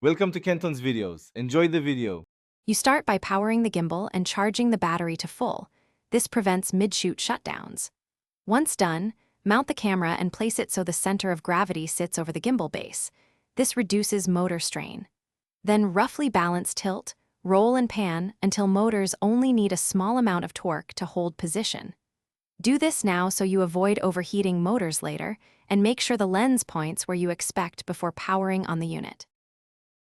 Welcome to Kenton's videos. Enjoy the video. You start by powering the gimbal and charging the battery to full. This prevents mid-shoot shutdowns. Once done, mount the camera and place it so the center of gravity sits over the gimbal base. This reduces motor strain. Then roughly balance tilt, roll and pan until motors only need a small amount of torque to hold position. Do this now so you avoid overheating motors later, and make sure the lens points where you expect before powering on the unit.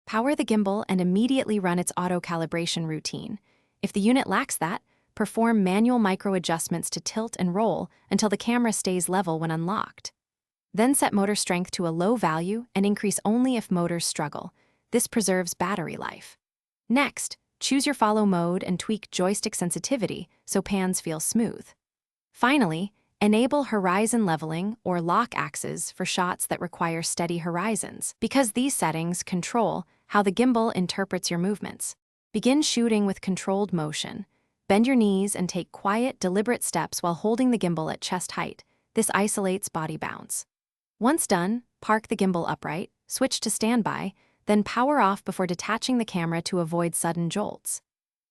Power the gimbal and immediately run its auto-calibration routine. If the unit lacks that, perform manual micro-adjustments to tilt and roll until the camera stays level when unlocked. Then set motor strength to a low value and increase only if motors struggle. This preserves battery life. Next, choose your follow mode and tweak joystick sensitivity so pans feel smooth. Finally, enable horizon leveling or lock axes for shots that require steady horizons, because these settings control how the gimbal interprets your movements. Begin shooting with controlled motion. Bend your knees and take quiet, deliberate steps while holding the gimbal at chest height. This isolates body bounce. Once done, park the gimbal upright, switch to standby, then power off before detaching the camera to avoid sudden jolts.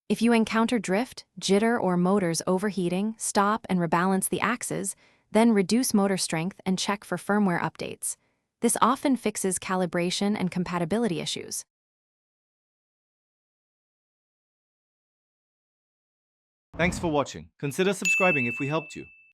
If you encounter drift, jitter, or motors overheating, stop and rebalance the axes, then reduce motor strength and check for firmware updates. This often fixes calibration and compatibility issues. Thanks for watching. Consider subscribing if we helped you.